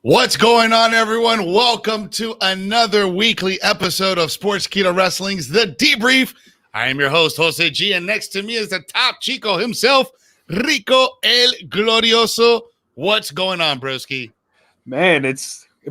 What's going on, everyone? Welcome to another weekly episode of Sports Keto Wrestling's The Debrief. I am your host, Jose G, and next to me is the top Chico himself, Rico el Glorioso. What's going on, broski? Man, it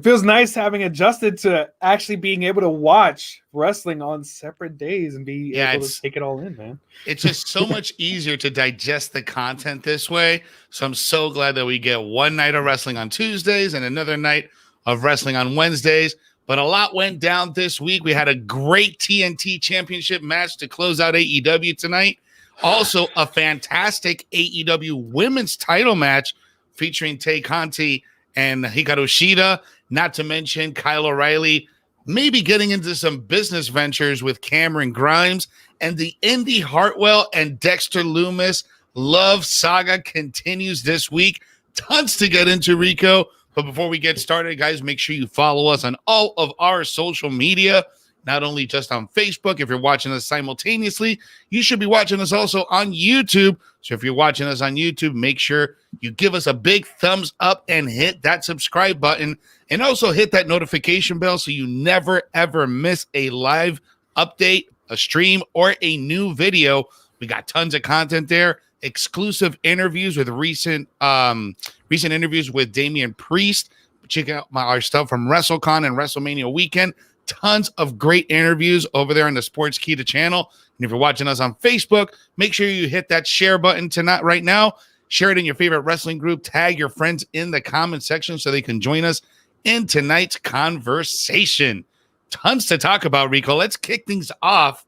feels nice having adjusted to actually being able to watch wrestling on separate days and be able to take it all in, man. It's just so much easier to digest the content this way. So I'm so glad that we get one night of wrestling on Tuesdays and another night of wrestling on Wednesdays. But a lot went down this week. We had a great TNT Championship match to close out AEW tonight. Also, a fantastic AEW women's title match featuring Tay Conti and Hikaru Shida, not to mention Kyle O'Reilly maybe getting into some business ventures with Cameron Grimes, and the Indy Hartwell and Dexter Lumis love saga continues this week. Tons to get into, Rico. But before we get started, guys, make sure you follow us on all of our social media, not only just on Facebook. If you're watching us simultaneously, you should be watching us also on YouTube. So if you're watching us on YouTube, make sure you give us a big thumbs up and hit that subscribe button, and also hit that notification bell so you never, ever miss a live update, a stream, or a new video. We got tons of content there, exclusive interviews with recent interviews with Damian Priest. Check out our stuff from WrestleCon and WrestleMania weekend. Tons of great interviews over there on the Sports Keto channel. And if you're watching us on Facebook, make sure you hit that share button tonight, right now. Share it in your favorite wrestling group. Tag your friends in the comment section so they can join us in tonight's conversation. Tons to talk about, Rico. Let's kick things off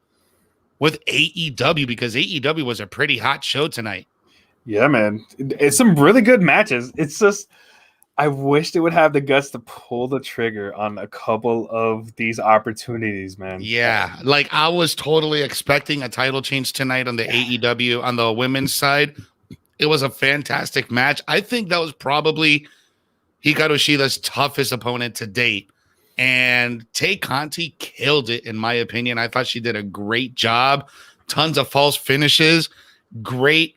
with AEW, because AEW was a pretty hot show tonight. Yeah, man. It's some really good matches. It's just, I wish they would have the guts to pull the trigger on a couple of these opportunities, man. Yeah, like I was totally expecting a title change tonight on the AEW on the women's side. It was a fantastic match. I think that was probably Hikaru Shida's toughest opponent to date. And Tay Conti killed it, in my opinion. I thought she did a great job. Tons of false finishes. Great.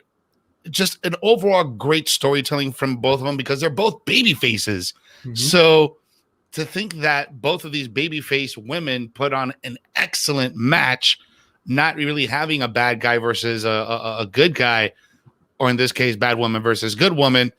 Just an overall great storytelling from both of them, because they're both baby faces. Mm-hmm. So to think that both of these babyface women put on an excellent match, not really having a bad guy versus a good guy, or in this case, bad woman versus good woman,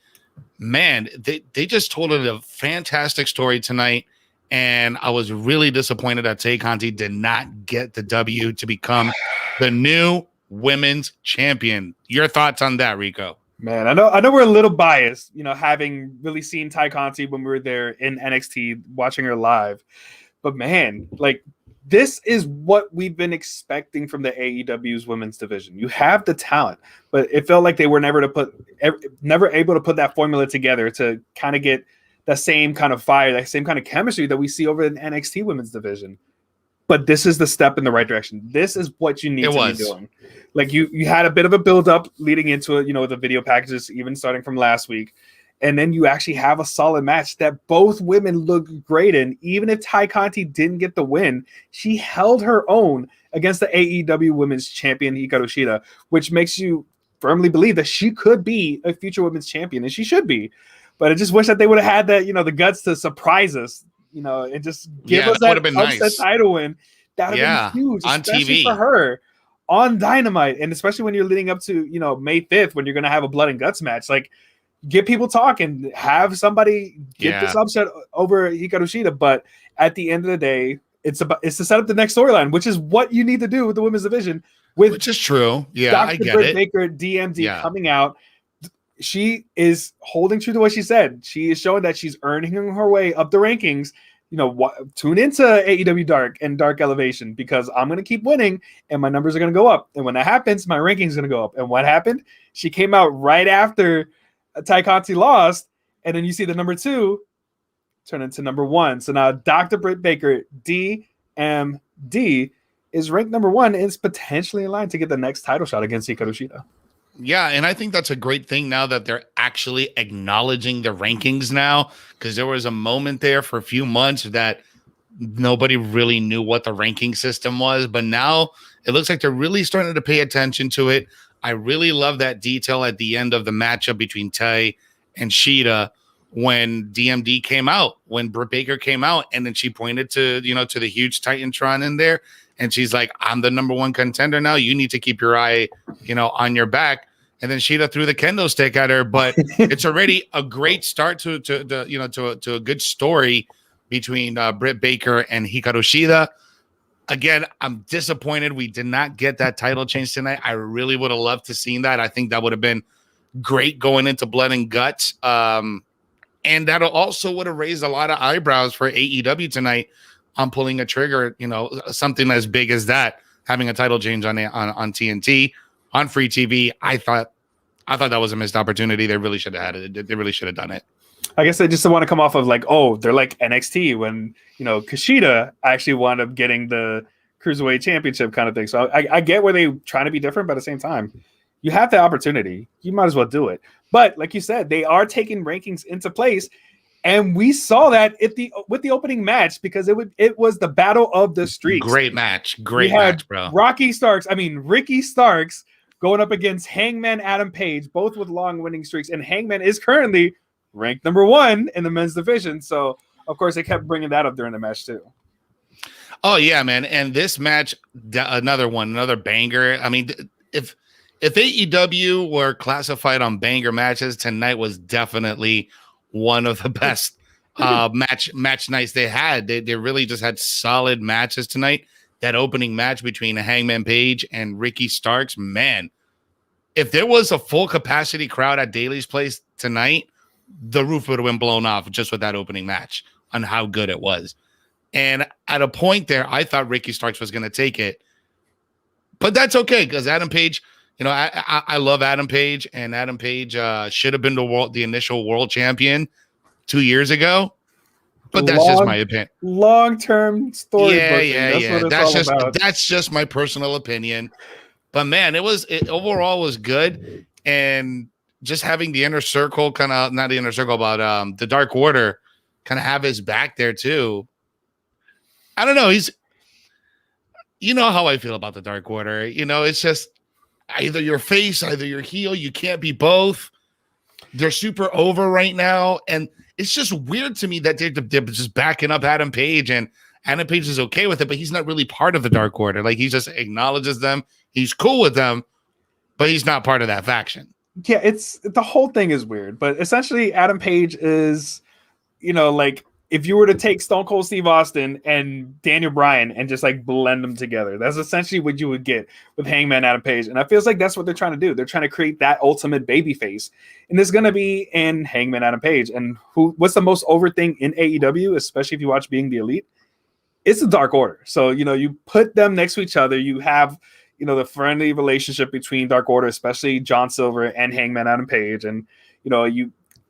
man, they just told it a fantastic story tonight. And I was really disappointed that Tay Conti did not get the W to become the new women's champion. Your thoughts on that, Rico? Man, I know we're a little biased, having really seen Tay Conti when we were there in NXT, watching her live. But man, like, this is what we've been expecting from the AEW's women's division. You have the talent, but it felt like they were never able to put that formula together to kind of get the same kind of fire, that same kind of chemistry that we see over in NXT women's division. But this is the step in the right direction. This is what you need to be doing. Like, you had a bit of a build-up leading into it, the video packages, even starting from last week. And then you actually have a solid match that both women look great in. Even if Tay Conti didn't get the win, she held her own against the AEW Women's Champion Hikaru Shida, which makes you firmly believe that she could be a future women's champion, and she should be. But I just wish that they would have had that, the guts to surprise us, and just give us that upset title win. That would have been huge, on especially TV for her on Dynamite, and especially when you're leading up to, May 5th, when you're going to have a blood and guts match. Like, get people talking, have somebody get this upset over Hikaru Shida. But at the end of the day, it's to set up the next storyline, which is what you need to do with the women's division. Which is true. Yeah, Dr. I get Britt it. Baker, DMD, coming out. She is holding true to what she said. She is showing that she's earning her way up the rankings. Tune into AEW Dark and Dark Elevation, because I'm going to keep winning and my numbers are going to go up. And when that happens, my rankings is going to go up. And what happened? She came out right after Tay Conti lost. And then you see the number 2 turn into number 1. So now Dr. Britt Baker, DMD, is ranked number 1 and is potentially in line to get the next title shot against Hikaru Shida. Yeah, and I think that's a great thing now that they're actually acknowledging the rankings now, because there was a moment there for a few months that nobody really knew what the ranking system was, but now it looks like they're really starting to pay attention to it. I really love that detail at the end of the matchup between Tay and Shida, when DMD came out, when Britt Baker came out, and then she pointed to, to the huge Titantron in there. And she's like, I'm the number one contender now. You need to keep your eye, on your back. And then Shida threw the kendo stick at her. But it's already a great start to a good story between Britt Baker and Hikaru Shida. Again, I'm disappointed we did not get that title change tonight. I really would have loved to seen that. I think that would have been great going into Blood and Guts. And that also would have raised a lot of eyebrows for AEW tonight on pulling a trigger, something as big as that, having a title change on TNT, on free TV. I thought that was a missed opportunity. They really should have had it. They really should have done it. I guess they just want to come off of like, they're like NXT when, Kushida actually wound up getting the Cruiserweight Championship kind of thing. So I get where they trying to be different, but at the same time, you have the opportunity. You might as well do it. But like you said, they are taking rankings into place. And we saw that with the opening match because it was the battle of the streaks. Great match, bro. Ricky Starks going up against Hangman Adam Page, both with long winning streaks. And Hangman is currently ranked number 1 in the men's division. So, of course, they kept bringing that up during the match, too. Oh, yeah, man. And this match, another banger. I mean, if AEW were classified on banger matches, tonight was definitely one of the best match nights they had. They really just had solid matches tonight. That opening match between Hangman Page and Ricky Starks, man, if there was a full capacity crowd at Daly's Place tonight, the roof would have been blown off just with that opening match on how good it was. And at a point there, I thought Ricky Starks was going to take it, but that's okay because Adam Page, I love Adam Page, and Adam Page should have been the initial world champion 2 years ago. But that's just my opinion. Long-term story. Yeah. That's just my personal opinion. But man, it overall was good, and just having the inner circle, kind of not the inner circle, but the Dark Order, kind of have his back there too. I don't know. How I feel about the Dark Order. It's just either your face, either your heel. You can't be both. They're super over right now, and it's just weird to me that they're just backing up Adam Page, and Adam Page is okay with it, but he's not really part of the Dark Order. Like, he just acknowledges them. He's cool with them, but he's not part of that faction. Yeah, the whole thing is weird, but essentially Adam Page is, like if you were to take Stone Cold Steve Austin and Daniel Bryan and just like blend them together, that's essentially what you would get with Hangman Adam Page. And I feels like that's what they're trying to do. They're trying to create that ultimate baby face. And it's going to be in Hangman Adam Page. And what's the most over thing in AEW, especially if you watch Being the Elite? It's the Dark Order. So, you put them next to each other. You have, the friendly relationship between Dark Order, especially John Silver and Hangman Adam Page. And,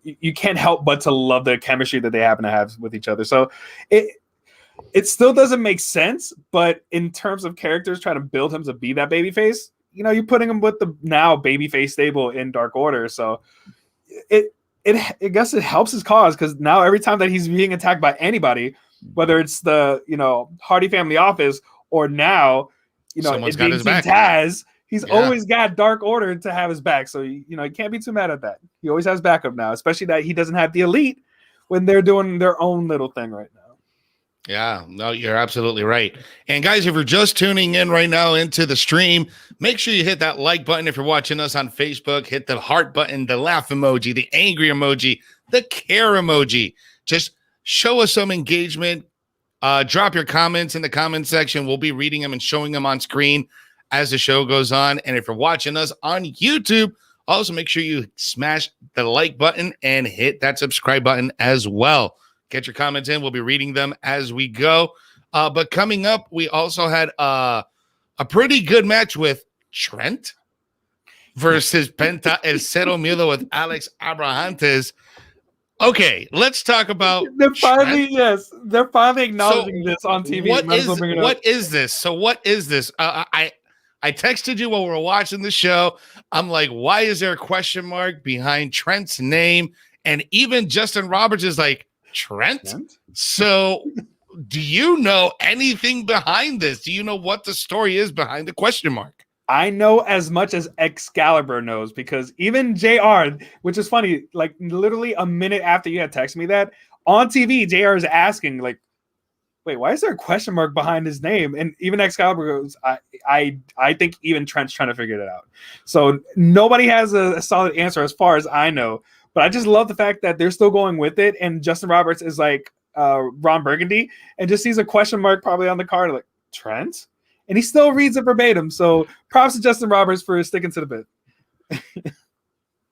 you can't help but to love the chemistry that they happen to have with each other. So it still doesn't make sense, but in terms of characters trying to build him to be that babyface, you're putting him with the now babyface stable in Dark Order. So I guess it helps his cause, because now every time that he's being attacked by anybody, whether it's the Hardy Family Office or now someone's got his back. Taz, he's always got Dark Order to have his back. So, you can't be too mad at that. He always has backup now, especially that he doesn't have the Elite when they're doing their own little thing right now. Yeah, no, you're absolutely right. And guys, if you're just tuning in right now into the stream, make sure you hit that like button. If you're watching us on Facebook, hit the heart button, the laugh emoji, the angry emoji, the care emoji. Just show us some engagement. Drop your comments in the comment section. We'll be reading them and showing them on screen as the show goes on. And if you're watching us on YouTube, also make sure you smash the like button and hit that subscribe button as well. Get your comments in. We'll be reading them as we go. But coming up, we also had a pretty good match with Trent versus Penta El Cero Miedo with Alex Abrahantes. Okay, let's talk about. They're finally acknowledging this on TV. What is this? So what is this? I texted you while we were watching the show. I'm like, why is there a question mark behind Trent's name? And even Justin Roberts is like, Trent? So do you know anything behind this? Do you know what the story is behind the question mark? I know as much as Excalibur knows, because even JR, which is funny, like literally a minute after you had texted me that, on TV, JR is asking, like, wait, why is there a question mark behind his name? And even Excalibur goes, I think even Trent's trying to figure it out. So nobody has a solid answer as far as I know. But I just love the fact that they're still going with it. And Justin Roberts is like Ron Burgundy and just sees a question mark probably on the card, like, Trent? And he still reads it verbatim. So props to Justin Roberts for sticking to the bit.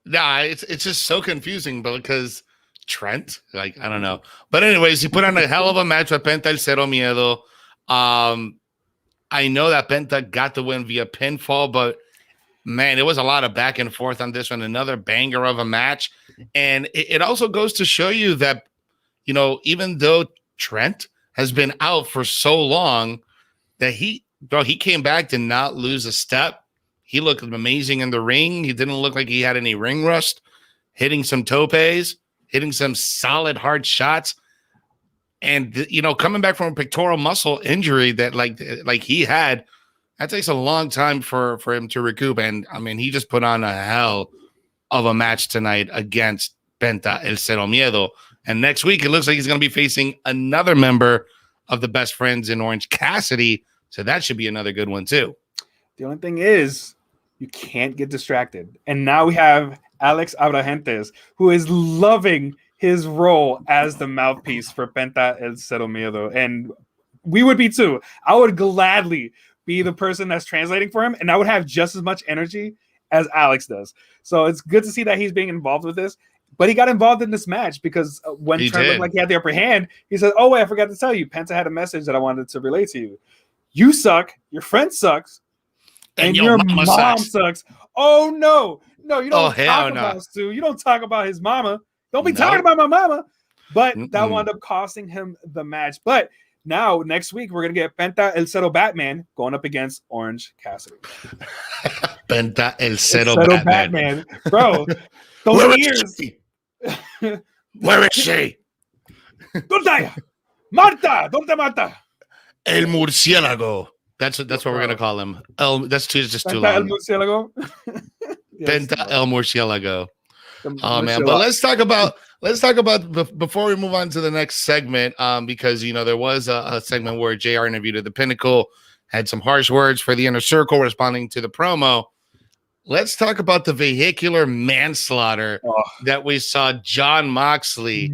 Nah, it's just so confusing because Trent, like, I don't know. But anyways, he put on a hell of a match with Penta El Cero Miedo. I know that Penta got the win via pinfall, but man, it was a lot of back and forth on this one. Another banger of a match. And it also goes to show you that, you know, even though Trent has been out for so long, that he came back to not lose a step. He looked amazing in the ring. He didn't look like he had any ring rust, hitting some topes, hitting some solid hard shots. And, you know, coming back from a pectoral muscle injury that like he had, that takes a long time for him to recoup. And, I mean, he just put on a hell of a match tonight against Penta El Cero Miedo. And next week, it looks like he's going to be facing another member of the Best Friends in Orange, Cassidy. So that should be another good one, too. The only thing is, you can't get distracted. And now we have Alex Abrahentes, who is loving his role as the mouthpiece for Penta El Cero Miedo. And we would be too. I would gladly be the person that's translating for him, and I would have just as much energy as Alex does. So it's good to see that he's being involved with this. But he got involved in this match because when Trent looked like he had the upper hand, he said, oh, wait, I forgot to tell you. Penta had a message that I wanted to relay to you. You suck. Your friend sucks. And your mom sucks. Oh, no. No, you don't talk about Stu. You don't talk about his mama. Don't be talking about my mama. But that wound up costing him the match. But now, next week, we're going to get Penta El Cero Batman going up against Orange Cassidy. Penta El Cero Batman. Bro, those ears. Where is she? ¿Dónde? Marta, ¿dónde Marta? El Murciélago. That's what we're gonna call him. That's just too long. El Murciélago. Penta El Murciélago. Oh man, but let's talk about before we move on to the next segment, because you know there was a segment where JR interviewed at the Pinnacle, had some harsh words for the Inner Circle responding to the promo. Let's talk about the vehicular manslaughter that we saw Jon Moxley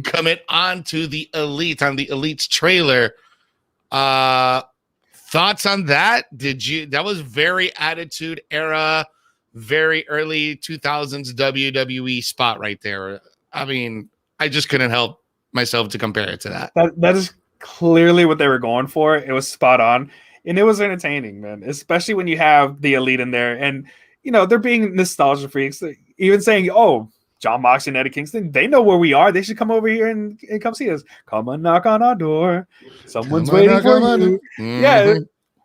commit onto the Elite on the Elite's trailer. Thoughts on that? That was very Attitude Era, very early 2000s WWE spot right there. I mean, I just couldn't help myself to compare it to that. That is clearly what they were going for. It was spot on. And it was entertaining, man, especially when you have the Elite in there. And, you know, they're being nostalgia freaks. Even saying, oh, Jon Moxley and Eddie Kingston, they know where we are. They should come over here and come see us. Come and knock on our door. Someone's waiting for you. Mm-hmm. Yeah.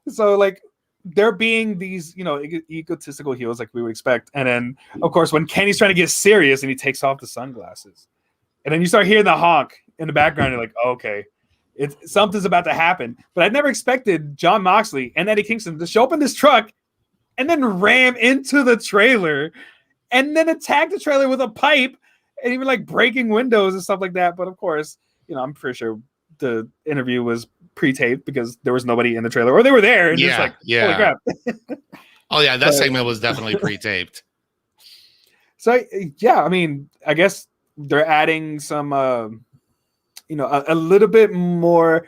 So, like, they're being these, you know, egotistical heels like we would expect. And then, of course, when Kenny's trying to get serious and he takes off the sunglasses. And then you start hearing the honk in the background. You're like, oh, okay. Something's about to happen. But I never expected Jon Moxley and Eddie Kingston to show up in this truck and then ram into the trailer and then attack the trailer with a pipe and even like breaking windows and stuff like that. But of course, you know, I'm pretty sure the interview was pre-taped because there was nobody in the trailer, or they were there and just like, holy crap. Oh yeah, that segment was definitely pre-taped. So yeah, I mean, I guess they're adding some you know, a little bit more,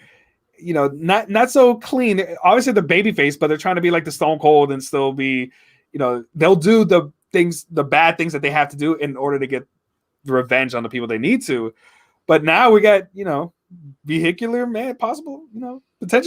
you know, not so clean. Obviously, the babyface, but they're trying to be like the Stone Cold and still be, you know, they'll do the bad things that they have to do in order to get revenge on the people they need to. But now we got, you know, potential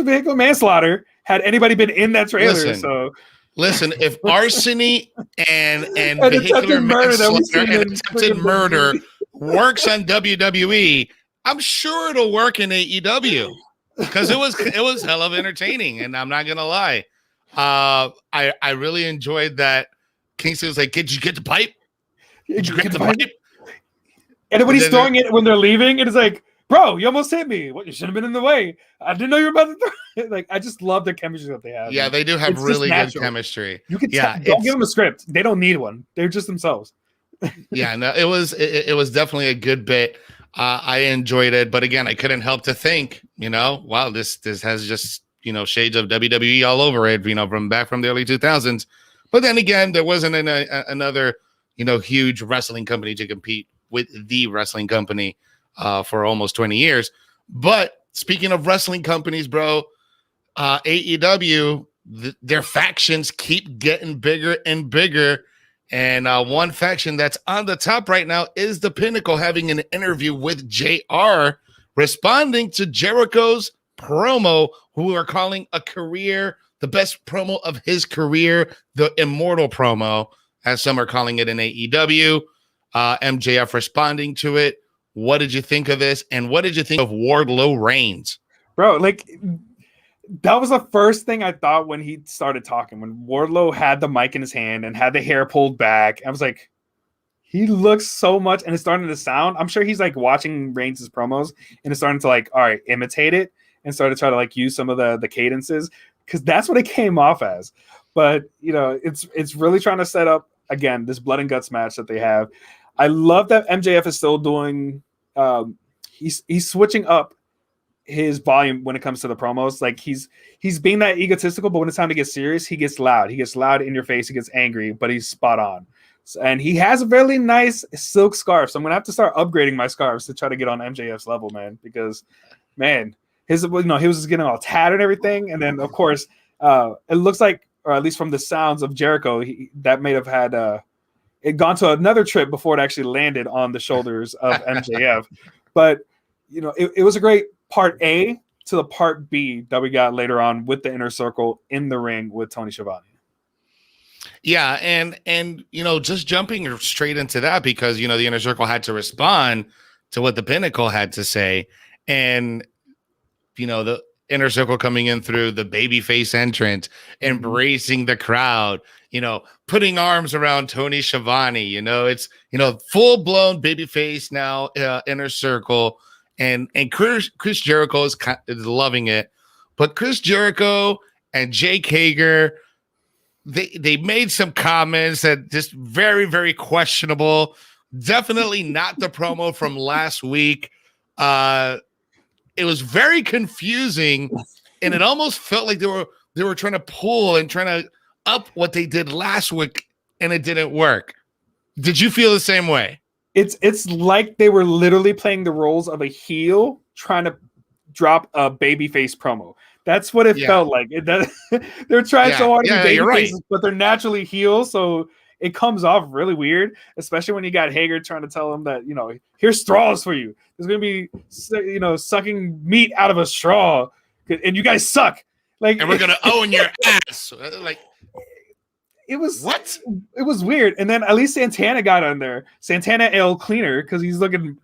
vehicular manslaughter had anybody been in that trailer. Listen, if larceny and vehicular manslaughter and attempted murder works on WWE, I'm sure it'll work in AEW because it was hell of entertaining, and I'm not gonna lie. I really enjoyed that. Kingston was like, "Did you get the pipe? Did you get the pipe?" And when he's throwing it when they're leaving, it is like, bro, you almost hit me. What, you should have been in the way. I didn't know you were about to throw it. Like, I just love the chemistry that they have. Yeah, man. they do have It's really good chemistry. You can Yeah, don't give them a script. They don't need one. They're just themselves. Yeah, no, it was definitely a good bit. I enjoyed it, but again, I couldn't help to think, wow, this has just shades of WWE all over it, from the early 2000s. But then again, there wasn't another huge wrestling company to compete with the wrestling company for almost 20 years. But speaking of wrestling companies, bro, AEW, their factions keep getting bigger and bigger. And one faction that's on the top right now is the Pinnacle, having an interview with JR, responding to Jericho's promo, who are calling the best promo of his career, the Immortal promo, as some are calling it in AEW. MJF responding to it. What did you think of this? And what did you think of Wardlow Reigns? Bro, like, that was the first thing I thought when he started talking, when Wardlow had the mic in his hand and had the hair pulled back. I was like, he looks so much, and it's starting to sound. I'm sure he's like watching Reigns' promos and it's starting to like, all right, imitate it and start to try to like use some of the cadences, because that's what it came off as. But it's really trying to set up again this blood and guts match that they have. I love that MJF is still doing. He's switching up his volume when it comes to the promos. Like he's being that egotistical, but when it's time to get serious, he gets loud. He gets loud in your face. He gets angry, but he's spot on. And he has a really nice silk scarf. So I'm gonna have to start upgrading my scarves to try to get on MJF's level, man. Because, man, he was just getting all tattered and everything. And then of course, it looks like, or at least from the sounds of Jericho, that may have had it gone to another trip before it actually landed on the shoulders of MJF. But it was a great part A to the part B that we got later on with the Inner Circle in the ring with Tony Schiavone. Yeah, and just jumping straight into that, because the Inner Circle had to respond to what the Pinnacle had to say, and the Inner Circle coming in through the babyface entrance, embracing the crowd, putting arms around Tony Schiavone. It's full blown babyface now, Inner Circle. And Chris Jericho is loving it, but Chris Jericho and Jake Hager, they made some comments that just very, very questionable. Definitely not the promo from last week. It was very confusing, and it almost felt like they were trying to pull and trying to up what they did last week, and it didn't work. Did you feel the same way? It's like they were literally playing the roles of a heel trying to drop a babyface promo. That's what it felt like. They're trying so hard to be baby faces, but they're naturally heels, so it comes off really weird, especially when you got Hager trying to tell him that, here's straws for you. There's going to be, sucking meat out of a straw, and you guys suck. Like, and we're going to own your ass. Like, it was weird. And then at least Santana got on there. Santana El Cleaner, because he's looking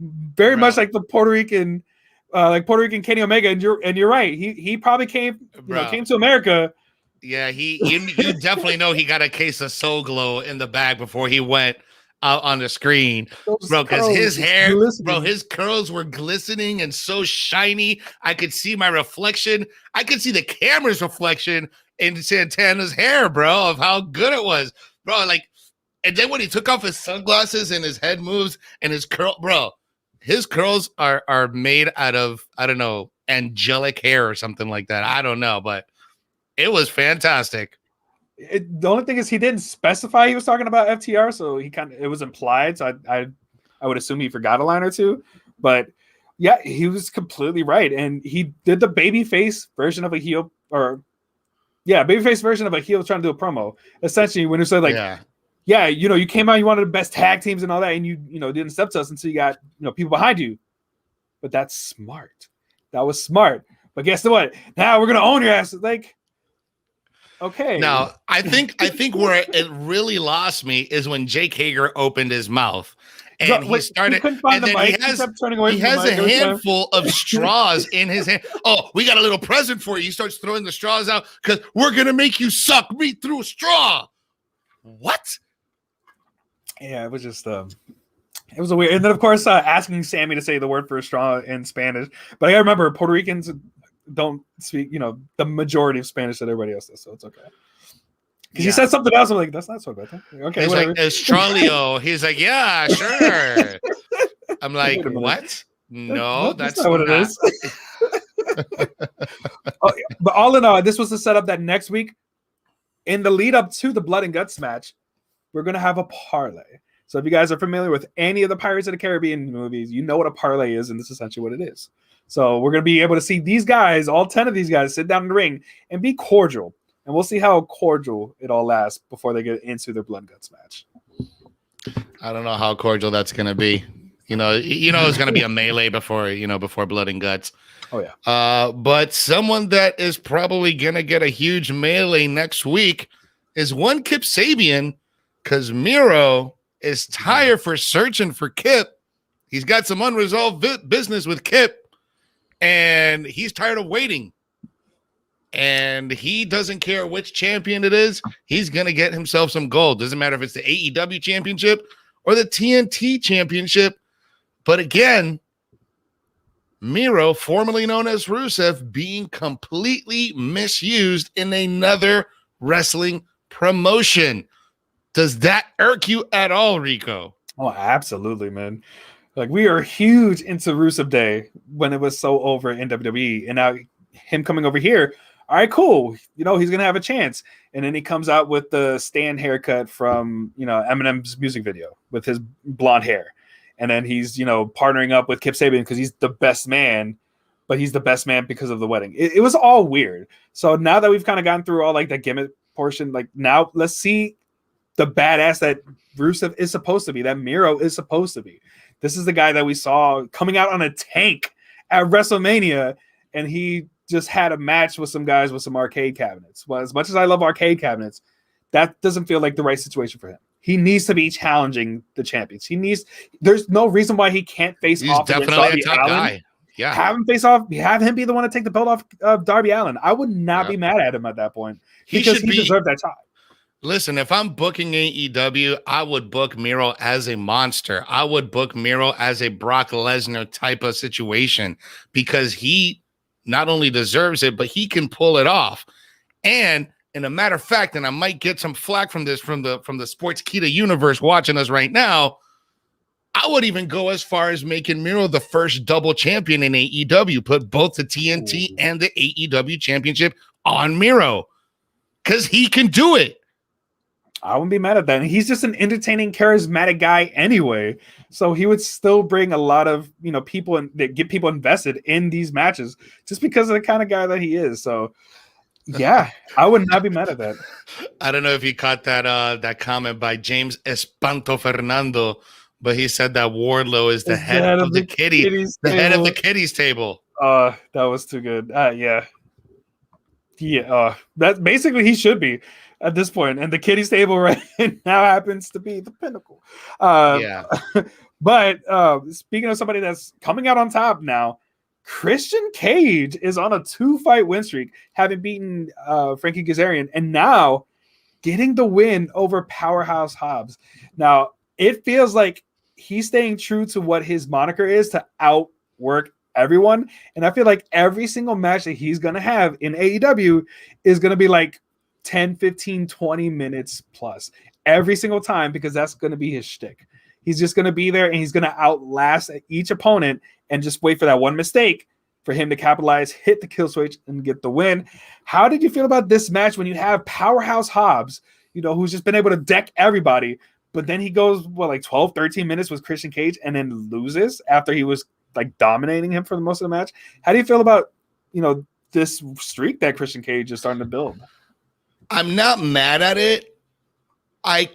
very much like the Puerto Rican Kenny Omega. And you're right. He probably came to America. Yeah, you definitely know he got a case of Soul Glow in the bag before he went out on the screen, bro. Because his hair, bro, his curls were glistening and so shiny. I could see my reflection. I could see the camera's reflection in Santana's hair, bro, of how good it was, bro. Like, and then when he took off his sunglasses and his head moves and his his curls are made out of, I don't know, angelic hair or something like that. I don't know, but it was fantastic. The only thing is he didn't specify he was talking about FTR, so it was implied. So I would assume he forgot a line or two, but yeah, he was completely right, and he did the babyface version of a heel, babyface version of a heel trying to do a promo. Essentially, when it said like, you came out, you wanted the best tag teams and all that, and you didn't step to us until you got people behind you. But that's smart. That was smart. But guess what? Now we're gonna own your ass. Like, okay. Now I think where it really lost me is when Jake Hager opened his mouth. And he started, and then he has a handful of straws in his hand. Oh, we got a little present for you. He starts throwing the straws out because we're going to make you suck meat through a straw. What? Yeah, it was just, It was a weird, and then of course asking Sammy to say the word for straw in Spanish. But I gotta remember, Puerto Ricans don't speak, the majority of Spanish that everybody else does, so it's okay. Because he said something else, I'm like, that's not so good. Okay, he's whatever. like, Estrolio. He's like, yeah, sure. I'm like, what? No, that's not what it is. But all in all, this was the setup that next week, in the lead up to the Blood and Guts match, we're gonna have a parlay. So if you guys are familiar with any of the Pirates of the Caribbean movies, you know what a parlay is, and this is essentially what it is. So we're going to be able to see these guys, all 10 of these guys, sit down in the ring and be cordial. And we'll see how cordial it all lasts before they get into their Blood and Guts match. I don't know how cordial that's going to be. It's going to be a melee before Blood and Guts. Oh, yeah. But someone that is probably going to get a huge melee next week is one Kip Sabian, because Miro is tired for searching for Kip. He's got some unresolved business with Kip, and he's tired of waiting. And he doesn't care which champion it is. He's going to get himself some gold. Doesn't matter if it's the AEW Championship or the TNT Championship. But again, Miro, formerly known as Rusev, being completely misused in another wrestling promotion. Does that irk you at all, Rico? Oh, absolutely, man. Like, we are huge into Rusev Day when it was so over in WWE. And now him coming over here, all right, cool. He's going to have a chance. And then he comes out with the Stan haircut from, Eminem's music video with his blonde hair. And then he's, partnering up with Kip Sabian because he's the best man, but he's the best man because of the wedding. It was all weird. So now that we've kind of gone through all like the gimmick portion, like now let's see the badass that Rusev is supposed to be, that Miro is supposed to be. This is the guy that we saw coming out on a tank at WrestleMania, and he just had a match with some guys with some arcade cabinets. Well, as much as I love arcade cabinets, that doesn't feel like the right situation for him. He needs to be challenging the champions. There's no reason why he can't face off against Darby Allin. Guy. Yeah. Have him face off, have him be the one to take the belt off of Darby Allin. I would not be mad at him at that point because he deserved that time. Listen, if I'm booking AEW, I would book Miro as a monster. I would book Miro as a Brock Lesnar type of situation because he not only deserves it, but he can pull it off. And in a matter of fact, and I might get some flack from this from the Sportskeeda universe watching us right now, I would even go as far as making Miro the first double champion in AEW. Put both the TNT and the AEW championship on Miro because he can do it. I wouldn't be mad at that. And he's just an entertaining, charismatic guy anyway. So he would still bring a lot of, people that get people invested in these matches just because of the kind of guy that he is. So yeah, I would not be mad at that. I don't know if you caught that comment by James Espanto Fernando, but he said that Wardlow is the head of the kiddies head of the kiddies table. That was too good. Yeah. That basically he should be at this point, and the kiddies table right now happens to be the Pinnacle. But speaking of somebody that's coming out on top now, Christian Cage is on a 2-fight win streak, having beaten Frankie Kazarian, and now getting the win over Powerhouse Hobbs. Now it feels like he's staying true to what his moniker is, to outwork everyone. And I feel like every single match that he's going to have in AEW is going to be like 10, 15, 20 minutes plus every single time, because that's going to be his shtick. He's just going to be there and he's going to outlast each opponent and just wait for that one mistake for him to capitalize, hit the kill switch, and get the win. How did you feel about this match when you have Powerhouse Hobbs, who's just been able to deck everybody, but then he goes, 12, 13 minutes with Christian Cage and then loses after he was like dominating him for the most of the match? How do you feel about, this streak that Christian Cage is starting to build? I'm not mad at it. I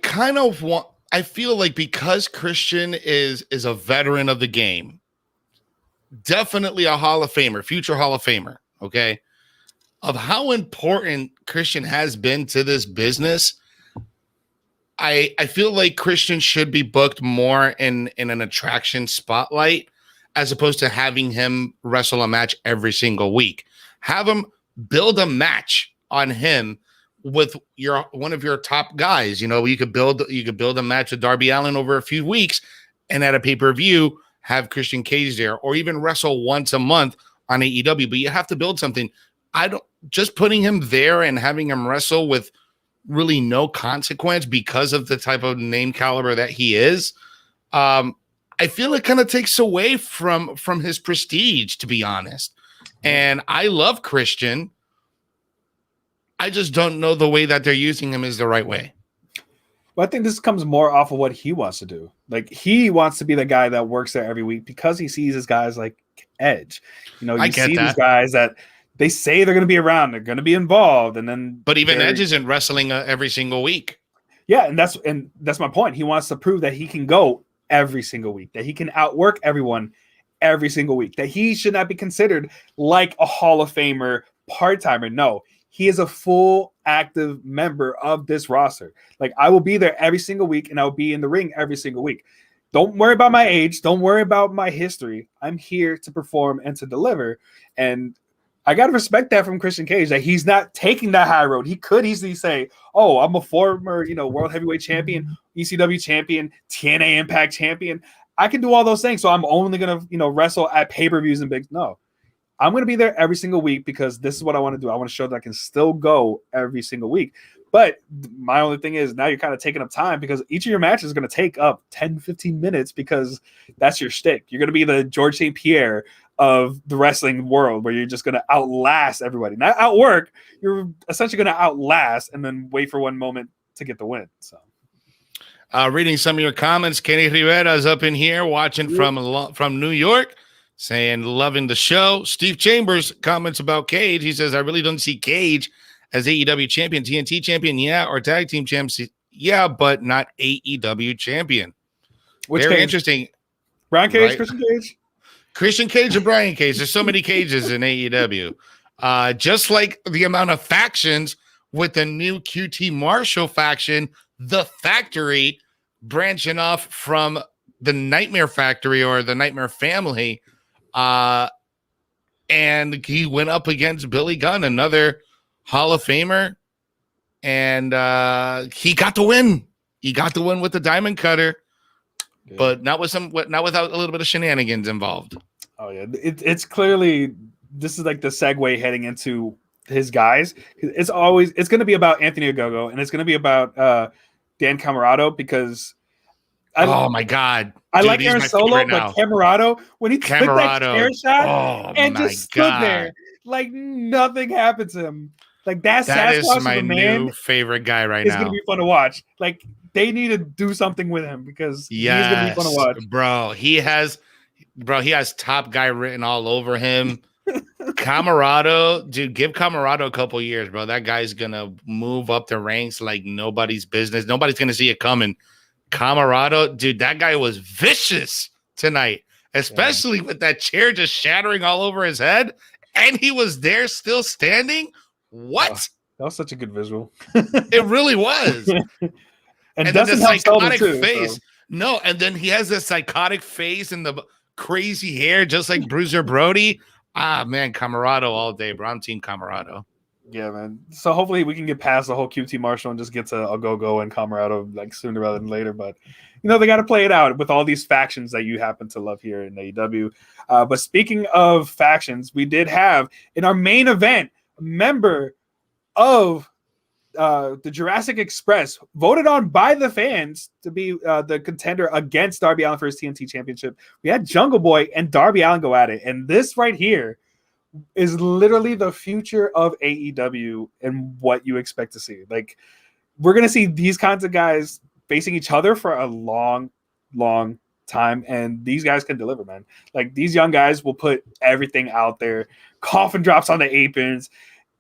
feel like because Christian is a veteran of the game, definitely a Hall of Famer, future Hall of Famer, okay, of how important Christian has been to this business, I feel like Christian should be booked more in an attraction spotlight as opposed to having him wrestle a match every single week. Have him build a match on him with one of your top guys. You could build a match with Darby Allin over a few weeks and at a pay-per-view have Christian Cage there, or even wrestle once a month on AEW. But you have to build something. Just putting him there and having him wrestle with really no consequence because of the type of name caliber that he is. I feel it kind of takes away from his prestige, to be honest. And I love Christian. I just don't know the way that they're using him is the right way. Well, I think this comes more off of what he wants to do. Like, he wants to be the guy that works there every week because he sees his guys like Edge. You know, you see these guys that they say they're going to be around, they're going to be involved, and then. But even Edge isn't wrestling every single week. Yeah, and that's my point. He wants to prove that he can go every single week, that he can outwork everyone every single week, that he should not be considered like a Hall of Famer part-timer. No, he is a full active member of this roster. Like, I will be there every single week, and I'll be in the ring every single week. Don't worry about my age. Don't worry about my history. I'm here to perform and to deliver. And I got to respect that from Christian Cage, that he's not taking that high road. He could easily say, oh, I'm a former, world heavyweight champion, ECW champion, TNA Impact champion. I can do all those things. So I'm only going to, wrestle at pay-per-views and big. No, I'm going to be there every single week because this is what I want to do. I want to show that I can still go every single week. But my only thing is now you're kind of taking up time because each of your matches is going to take up 10, 15 minutes because that's your shtick. You're going to be the George St. Pierre of the wrestling world where you're just going to outlast everybody. Not outwork. You're essentially going to outlast and then wait for one moment to get the win. So, reading some of your comments, Kenny Rivera is up in here watching from New York, saying loving the show. Steve Chambers comments about Cage. He says, I really don't see Cage as AEW champion, TNT champion, yeah, or tag team champion, yeah, but not AEW champion. Which Very Cage? Interesting. Brian Cage, right? Christian Cage? Christian Cage and Brian Cage. There's so many Cages in AEW. Just like the amount of factions with the new QT Marshall faction, the Factory branching off from the Nightmare Factory or the Nightmare Family. And he went up against Billy Gunn, another Hall of Famer. And he got the win. He got the win with the Diamond Cutter. But not without a little bit of shenanigans involved. Oh yeah, it's clearly this is like the segue heading into his guys. It's going to be about Anthony Ogogo and it's going to be about Dan Camarado because oh my god, I like Aaron Solo, but Camarado when he took that chair shot and just stood there like nothing happened to him. Like that Sasquatch is my new favorite guy right now. It's going to be fun to watch. Like. They need to do something with him because he's going to be fun to watch. Bro, he has top guy written all over him. Camarado, dude, give Camarado a couple years, bro. That guy's going to move up the ranks like nobody's business. Nobody's going to see it coming. Camarado, dude, that guy was vicious tonight, especially with that chair just shattering all over his head. And he was there still standing. What? Oh, that was such a good visual. It really was. And then the psychotic face. So. No, and then he has this psychotic face and the crazy hair, just like Bruiser Brody. Ah, man, Camarado all day, bro. I'm Team Camarado. Yeah, man. So hopefully we can get past the whole QT Marshall and just get to Ogogo and Camarado like sooner rather than later. But, they got to play it out with all these factions that you happen to love here in AEW. But speaking of factions, we did have in our main event a member of the Jurassic Express voted on by the fans to be the contender against Darby Allin for his TNT Championship. We had Jungle Boy and Darby Allin go at it. And this right here is literally the future of AEW and what you expect to see. Like, we're going to see these kinds of guys facing each other for a long, long time. And these guys can deliver, man. Like, these young guys will put everything out there. Coffin drops on the aprons.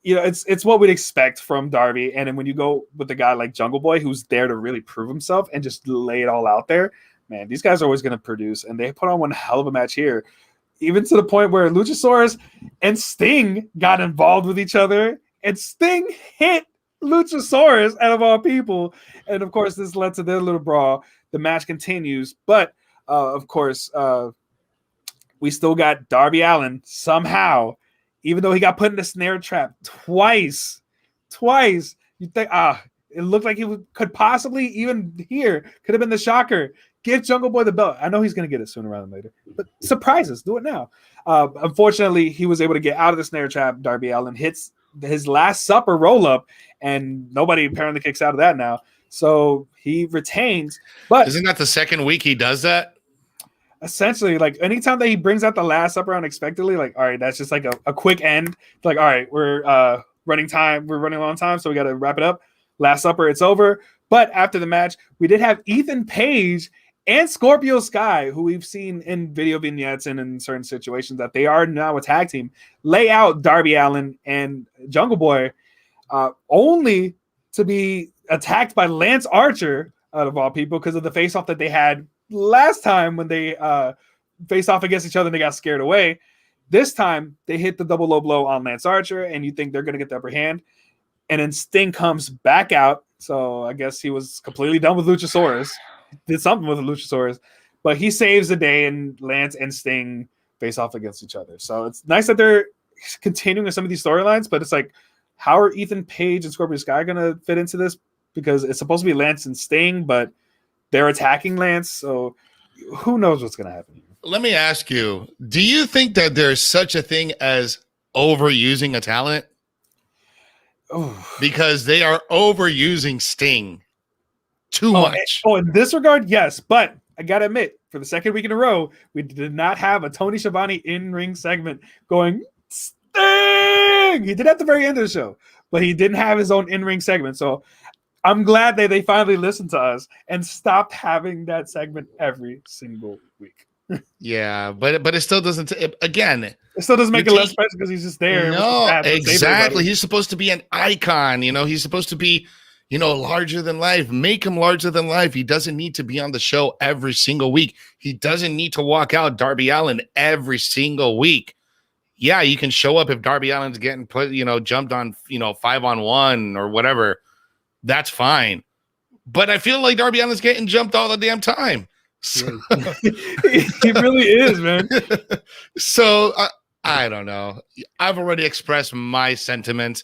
It's what we'd expect from Darby. And then when you go with a guy like Jungle Boy, who's there to really prove himself and just lay it all out there, man, these guys are always going to produce. And they put on one hell of a match here, even to the point where Luchasaurus and Sting got involved with each other. And Sting hit Luchasaurus out of all people. And, of course, this led to their little brawl. The match continues. But, of course, we still got Darby Allin somehow. Even though he got put in the snare trap twice, you think, it looked like he could possibly even here could have been the shocker. Give Jungle Boy the belt. I know he's going to get it sooner rather than later, but surprise us. Do it now. Unfortunately, he was able to get out of the snare trap. Darby Allin hits his Last Supper roll-up, and nobody apparently kicks out of that now. So he retains. But isn't that the second week he does that? Essentially, like anytime that he brings out the Last Supper unexpectedly, like, all right, that's just like a quick end. Like, all right, we're running time. We're running on time, so we got to wrap it up. Last Supper, it's over. But after the match, we did have Ethan Page and Scorpio Sky, who we've seen in video vignettes and in certain situations that they are now a tag team, lay out Darby Allin and Jungle Boy, only to be attacked by Lance Archer, out of all people, because of the face-off that they had last time when they faced off against each other and they got scared away. This time, they hit the double low blow on Lance Archer, and you think they're going to get the upper hand. And then Sting comes back out. So I guess he was completely done with Luchasaurus. Did something with the Luchasaurus. But he saves the day, and Lance and Sting face off against each other. So it's nice that they're continuing with some of these storylines, but it's like, how are Ethan Page and Scorpio Sky going to fit into this? Because it's supposed to be Lance and Sting, but they're attacking Lance. So who knows what's going to happen? Let me ask you, do you think that there's such a thing as overusing a talent? Because they are overusing Sting too much. In this regard, yes. But I got to admit, for the second week in a row, we did not have a Tony Schiavone in-ring segment going, Sting! He did at the very end of the show, but he didn't have his own in-ring segment. So I'm glad that they finally listened to us and stopped having that segment every single week. Yeah, but it still doesn't. It still doesn't make it less special because he's just there. No, exactly. He's supposed to be an icon. He's supposed to be, larger than life. Make him larger than life. He doesn't need to be on the show every single week. He doesn't need to walk out Darby Allin every single week. Yeah, you can show up if Darby Allin's getting put, jumped on, 5-on-1 or whatever. That's fine. But I feel like Darby Allin's getting jumped all the damn time. So, he really is, man. So I don't know. I've already expressed my sentiments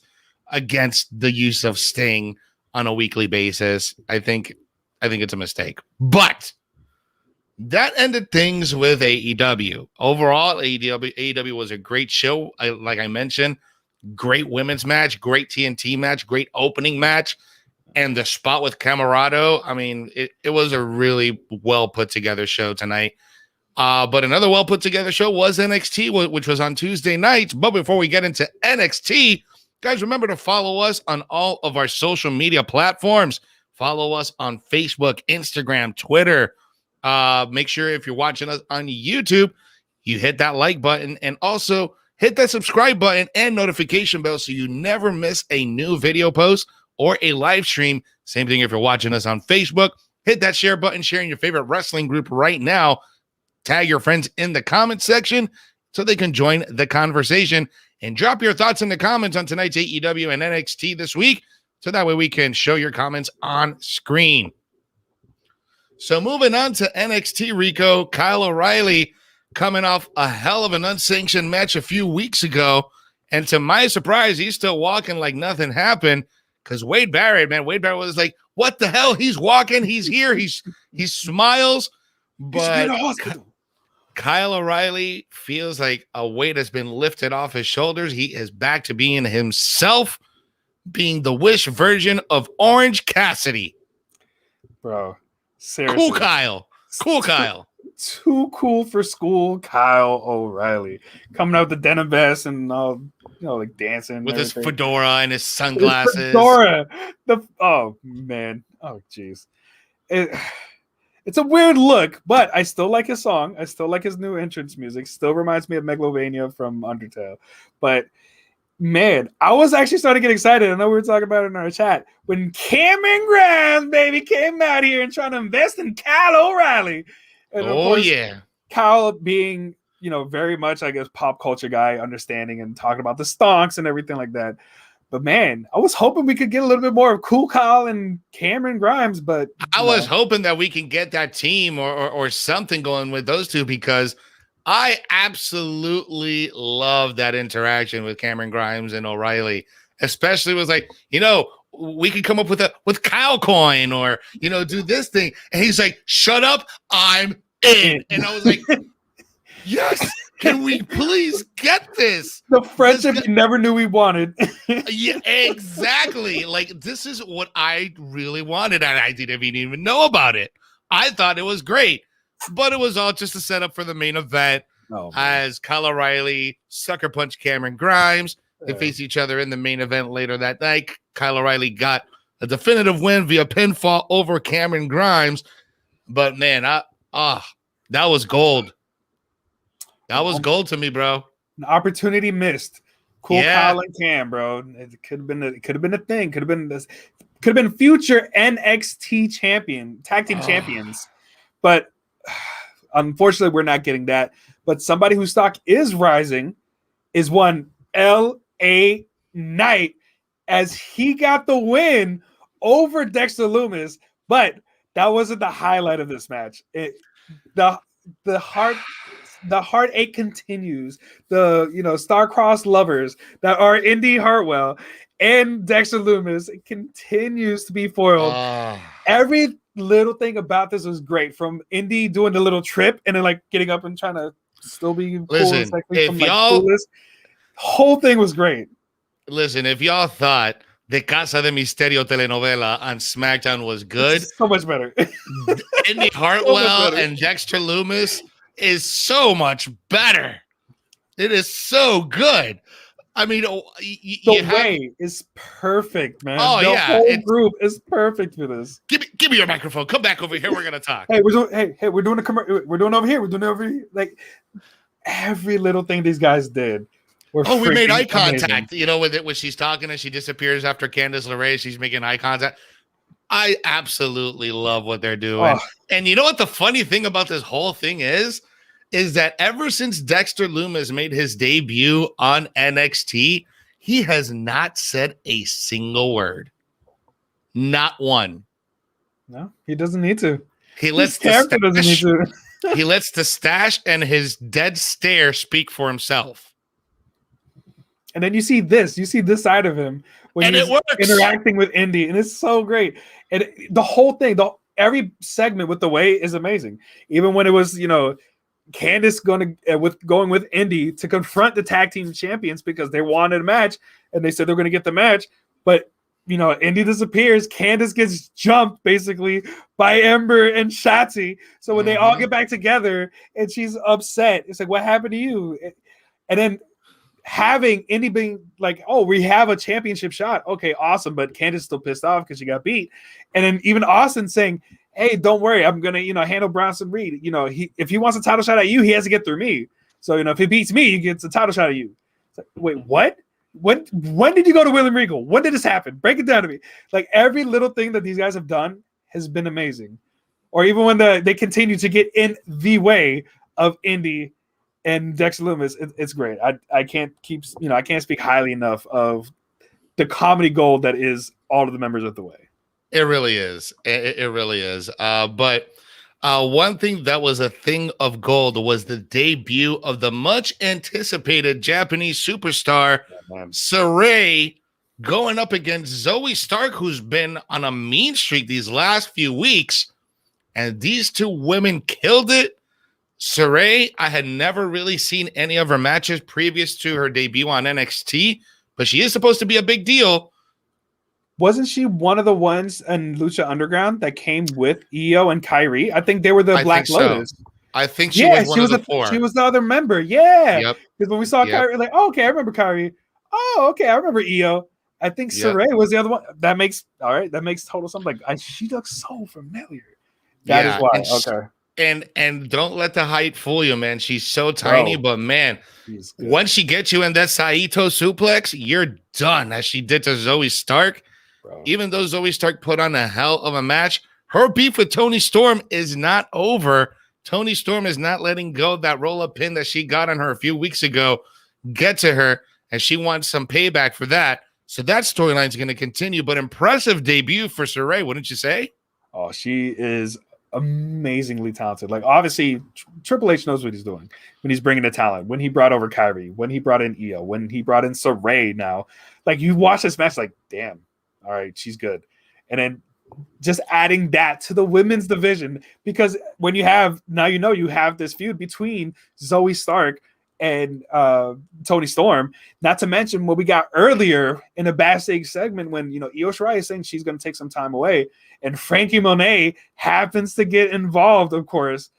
against the use of Sting on a weekly basis. I think it's a mistake. But that ended things with AEW. Overall, AEW was a great show. Like I mentioned, great women's match, great TNT match, great opening match. And the spot with Camarado, I mean, it was a really well put together show tonight. But another well put together show was NXT, which was on Tuesday nights. But before we get into NXT, guys, remember to follow us on all of our social media platforms. Follow us on Facebook, Instagram, Twitter. Make sure if you're watching us on YouTube, you hit that like button and also hit that subscribe button and notification bell so you never miss a new video post or a live stream. Same thing if you're watching us on Facebook. Hit that share button, sharing your favorite wrestling group right now. Tag your friends in the comment section so they can join the conversation. And drop your thoughts in the comments on tonight's AEW and NXT this week, so that way we can show your comments on screen. So moving on to NXT, Rico, Kyle O'Reilly coming off a hell of an unsanctioned match a few weeks ago. And to my surprise, he's still walking like nothing happened. Because Wade Barrett was like, what the hell? He's walking. He's here. He smiles. But Kyle O'Reilly feels like a weight has been lifted off his shoulders. He is back to being himself, being the Wish version of Orange Cassidy. Bro, seriously. Cool Kyle. Too cool for school, Kyle O'Reilly. Coming out with the denim vest and all, like dancing. With his fedora and his sunglasses. Oh, man. Oh, jeez. It's a weird look, but I still like his song. I still like his new entrance music. Still reminds me of Megalovania from Undertale. But, man, I was actually starting to get excited. I know we were talking about it in our chat. When Cameron Grimes, baby, came out here and trying to invest in Kyle O'Reilly. And course, yeah. Kyle being, very much, I guess, pop culture guy, understanding and talking about the stonks and everything like that. But, man, I was hoping we could get a little bit more of Cool Kyle and Cameron Grimes. But I was hoping that we can get that team or something going with those two, because I absolutely love that interaction with Cameron Grimes and O'Reilly. Especially was like, we could come up with Kyle coin or, do this thing. And he's like, shut up, I'm in. And I was like, yes, can we please get this? The friendship we never knew we wanted. Yeah, exactly. Like, this is what I really wanted, and I didn't even know about it. I thought it was great, but it was all just a setup for the main event as Kyle O'Reilly sucker punch Cameron Grimes. They face each other in the main event later that night. Kyle O'Reilly got a definitive win via pinfall over Cameron Grimes. But, man, that was gold. That was gold to me, bro. An opportunity missed. Cool, Kyle and Cam, bro. It could have been a thing. Could have been future NXT champion, tag team champions. But unfortunately, we're not getting that. But somebody whose stock is rising is one L.A. Knight, as he got the win over Dexter Lumis. But that wasn't the highlight of this match. The heartache continues. The star-crossed lovers that are Indy Hartwell and Dexter Lumis continues to be foiled. Every little thing about this was great. From Indy doing the little trip and then like getting up and trying to still be cool. Listen, if y'all, whole thing was great. Listen, if y'all thought the Casa de Misterio telenovela on SmackDown was good, so much better. Indy Hartwell and Dexter Lumis is so much better. It is so good. I mean, the way is perfect, man. Oh, the whole group is perfect for this. Give me your microphone. Come back over here. We're gonna talk. We're doing a commercial. We're doing over here. We're doing over here. Like every little thing these guys did. We made eye contact. Amazing. When she's talking and she disappears after Candice LeRae, she's making eye contact. I absolutely love what they're doing. And you know what the funny thing about this whole thing is that ever since Dexter Lumis made his debut on NXT, he has not said a single word. Not one. No, he doesn't need to. He lets the stash and his dead stare speak for himself. And then you see this side of him when he's interacting with Indy, and it's so great. And the whole thing, every segment with the way is amazing. Even when it was, Candice going with Indy to confront the tag team champions because they wanted a match and they said they're going to get the match, but Indy disappears. Candice gets jumped basically by Ember and Shotzi. So when they all get back together and she's upset, it's like, what happened to you? And then having Indy being like, oh, we have a championship shot. Okay, awesome. But Candice still pissed off because she got beat. And then even Austin saying, hey, don't worry, I'm gonna, handle Bronson Reed. If he wants a title shot at you, he has to get through me. So, if he beats me, he gets a title shot at you. It's like, wait, what? When did you go to William Regal? When did this happen? Break it down to me. Like every little thing that these guys have done has been amazing. Or even when they continue to get in the way of Indy and Dexter Lumis, it's great. I can't speak highly enough of the comedy gold that is all of the members of the way. It really is. It really is. But one thing that was a thing of gold was the debut of the much anticipated Japanese superstar Sarray going up against Zoe Stark, who's been on a mean streak these last few weeks. And these two women killed it. Sarray, I had never really seen any of her matches previous to her debut on NXT, but she is supposed to be a big deal. Wasn't she one of the ones in Lucha Underground that came with Io and Kyrie? I think they were the Black Lotus. So. I think she was one of the four. She was the other member. Yeah. Yep. Because when we saw Kyrie, like, oh, okay, I remember Kyrie. Oh, okay, I remember Io. I think Sarray was the other one. That makes total sense. Like, she looks so familiar. That is why. Okay. And don't let the height fool you, man. She's so tiny, but man, once she gets you in that Saito suplex, you're done, as she did to Zoe Stark. Bro. Even though Zoe Stark put on a hell of a match, her beef with Toni Storm is not over. Toni Storm is not letting go of that roll-up pin that she got on her a few weeks ago. Get to her, and she wants some payback for that. So that storyline is going to continue, but impressive debut for Sarray, wouldn't you say? Oh, she is amazingly talented. Like, obviously, Triple H knows what he's doing when he's bringing the talent. When he brought over Kyrie, when he brought in Io, when he brought in Sarray now. Like, you watch this match, like, damn, all right, she's good. And then just adding that to the women's division, because when you have this feud between Zoe Stark and Toni Storm, not to mention what we got earlier in a backstage segment when Io Shirai is saying she's going to take some time away, and Frankie Monet happens to get involved. Of course,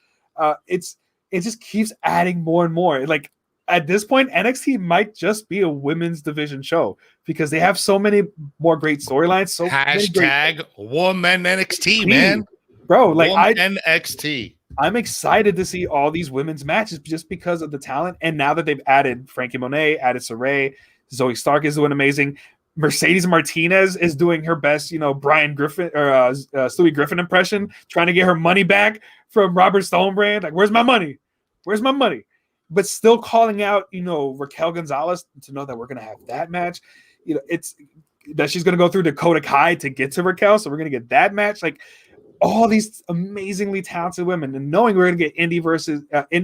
it just keeps adding more and more. Like at this point, NXT might just be a women's division show because they have so many more great storylines. So hashtag woman NXT, man, bro. Like NXT. I'm excited to see all these women's matches just because of the talent. And now that they've added Frankie Monet, added Sarray, Zoe Stark is doing amazing. Mercedes Martinez is doing her best, Brian Griffin or Stewie Griffin impression, trying to get her money back from Robert Stonebrand. Like, where's my money? Where's my money? But still calling out, Raquel Gonzalez to know that we're going to have that match. It's that she's going to go through Dakota Kai to get to Raquel. So we're going to get that match. Like, all these amazingly talented women, and knowing we're going to get Indy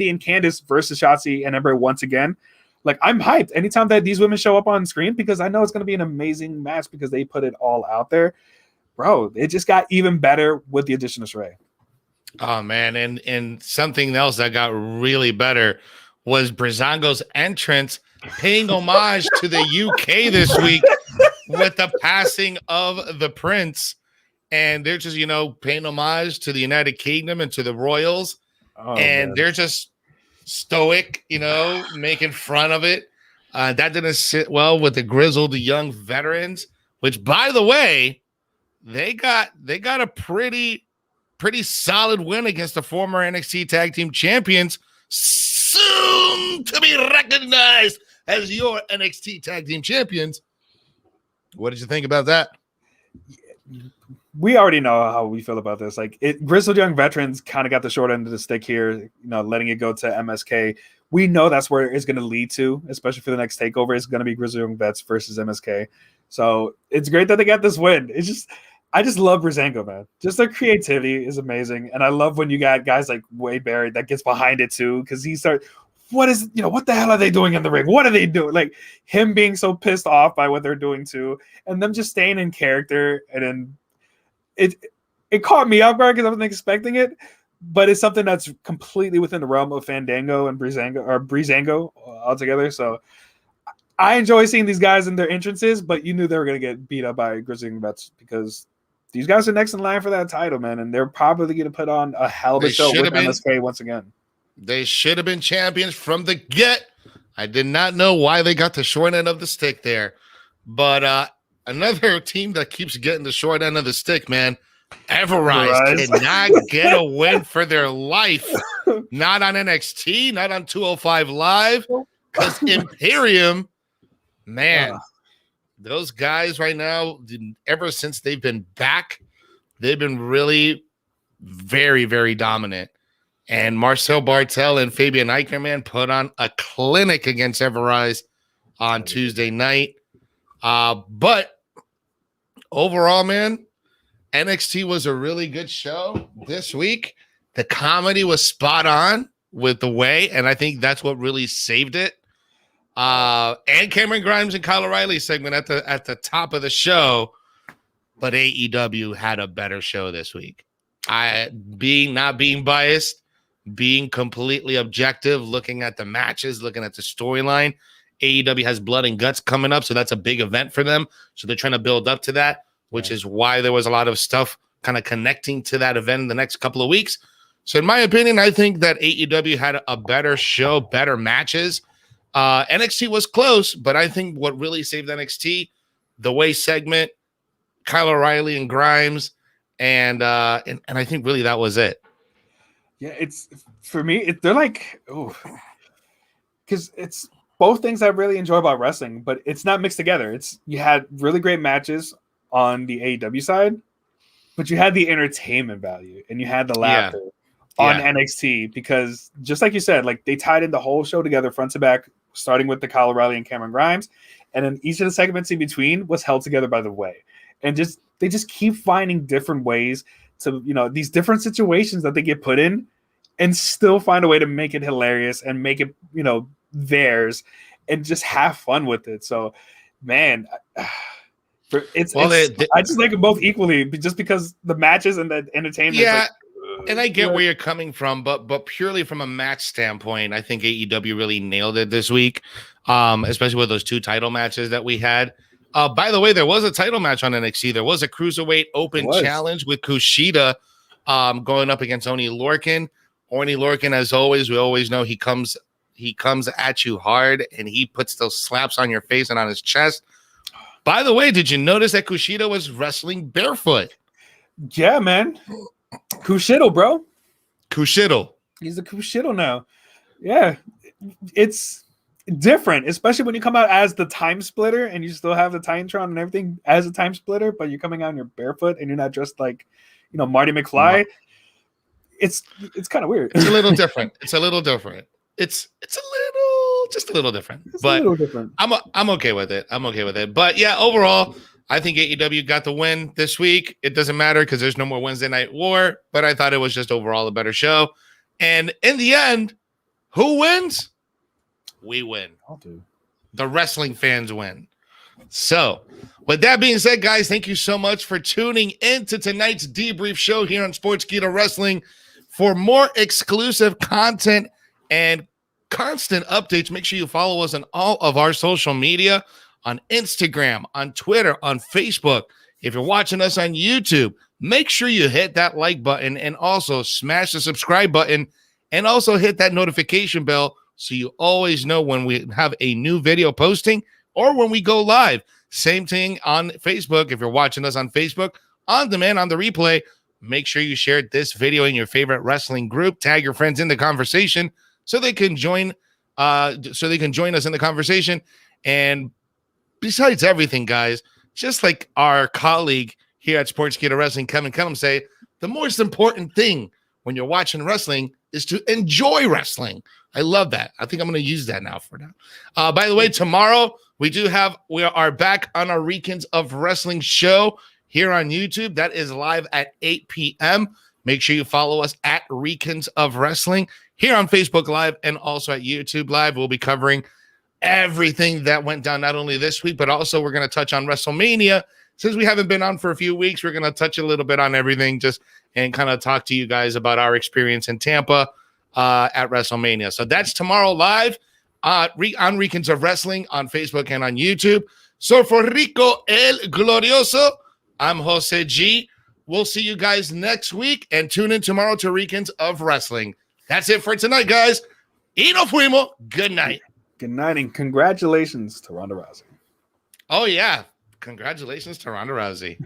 and Candice versus Shotzi and Ember once again, like I'm hyped anytime that these women show up on screen because I know it's going to be an amazing match because they put it all out there, bro. It just got even better with the addition of Sarray. Oh man, and something else that got really better was Breezango's entrance, paying homage to the UK this week with the passing of the Prince. And they're just, paying homage to the United Kingdom and to the royals. Oh, and man, they're just stoic, making fun of it. That didn't sit well with the grizzled young veterans, which, by the way, they got a pretty solid win against the former NXT Tag Team Champions, soon to be recognized as your NXT Tag Team Champions. What did you think about that? We already know how we feel about this. Like, grizzled young veterans kind of got the short end of the stick here, letting it go to MSK. We know that's where it's going to lead to, especially for the next takeover. It's going to be grizzled young vets versus MSK. So it's great that they got this win. I just love Breezango, man. Just their creativity is amazing. And I love when you got guys like Wade Barrett that gets behind it too, because what the hell are they doing in the ring? What are they doing? Like him being so pissed off by what they're doing too, and them just staying in character. And then it caught me off guard because I wasn't expecting it, but it's something that's completely within the realm of Fandango and Breezango altogether. So I enjoy seeing these guys in their entrances, but you knew they were going to get beat up by Grizzly Vets because these guys are next in line for that title, man, and they're probably going to put on a hell of a show with MSK once again. They should have been champions from the get. I did not know why they got the short end of the stick there, but another team that keeps getting the short end of the stick, man. Everrise cannot get a win for their life. Not on NXT, not on 205 Live, because Imperium, man, those guys right now, ever since they've been back, they've been really very, very dominant. And Marcel Bartel and Fabian Eichner, man, put on a clinic against Everrise on Tuesday night. But overall, man, NXT was a really good show this week. The comedy was spot on with the way, and I think that's what really saved it. And Cameron Grimes and Kyle O'Reilly segment at the top of the show, but AEW had a better show this week. Not being biased, being completely objective, looking at the matches, looking at the storyline. AEW has Blood and Guts coming up, so that's a big event for them. So they're trying to build up to that, which is why there was a lot of stuff kind of connecting to that event in the next couple of weeks. So in my opinion, I think that AEW had a better show, better matches. NXT was close, but I think what really saved NXT, the way segment, Kyle O'Reilly and Grimes, and I think really that was it. Yeah, it's for me. They're like, because it's both things I really enjoy about wrestling, but it's not mixed together. You had really great matches on the AEW side, but you had the entertainment value and you had the laughter on NXT because just like you said, like they tied in the whole show together front to back, starting with the Kyle O'Reilly and Cameron Grimes, and then each of the segments in between was held together by the way. And they just keep finding different ways to, these different situations that they get put in and still find a way to make it hilarious and make it, theirs and just have fun with it. So, man, I just like them both equally, just because the matches and the entertainment. Yeah, and I get where you're coming from, but purely from a match standpoint, I think AEW really nailed it this week, especially with those 2 title matches that we had. By the way, there was a title match on NXT. There was a Cruiserweight Open Challenge with Kushida going up against Oney Lorcan. Oney Lorcan, as always, we always know he comes at you hard, and he puts those slaps on your face and on his chest. By the way, did you notice that Kushida was wrestling barefoot? Yeah, man. Kushido, bro. Kushido. He's a Kushido now. Yeah. It's different, especially when you come out as the time splitter and you still have the Titantron and everything as a time splitter, but you're coming out in your barefoot and you're not dressed like, Marty McFly. It's kind of weird. It's a little different. It's a little different. It's just a little different. I'm okay with it. But yeah, overall, I think AEW got the win this week. It doesn't matter because there's no more Wednesday Night War, but I thought it was just overall a better show. And in the end, who wins? We win. The wrestling fans win. So, with that being said, guys, thank you so much for tuning into tonight's debrief show here on Sportskeeda Wrestling. For more exclusive content and constant updates, make sure you follow us on all of our social media, on Instagram, on Twitter, on Facebook. If you're watching us on YouTube, make sure you hit that like button and also smash the subscribe button and also hit that notification bell so you always know when we have a new video posting or when we go live. Same thing on Facebook. If you're watching us on Facebook, on demand, on the replay, make sure you share this video in your favorite wrestling group. Tag your friends in the conversation so they can join us in the conversation. And besides everything, guys, just like our colleague here at Sportskeeda Wrestling, Kevin Cullum, say, the most important thing when you're watching wrestling is to enjoy wrestling. I love that. I think I'm going to use that now for now. By the way, tomorrow we are back on our Weekends of Wrestling show here on YouTube. That is live at 8 p.m. Make sure you follow us at Weekends of Wrestling here on Facebook Live and also at YouTube Live. We'll be covering everything that went down not only this week, but also we're going to touch on WrestleMania. Since we haven't been on for a few weeks, we're going to touch a little bit on everything and kind of talk to you guys about our experience in Tampa at WrestleMania. So that's tomorrow live on Weekends of Wrestling on Facebook and on YouTube. So for Rico El Glorioso, I'm Jose G. We'll see you guys next week and tune in tomorrow to Weekends of Wrestling. That's it for tonight, guys. Y nos fuimos. Good night. Good night and congratulations to Ronda Rousey. Oh, yeah. Congratulations to Ronda Rousey.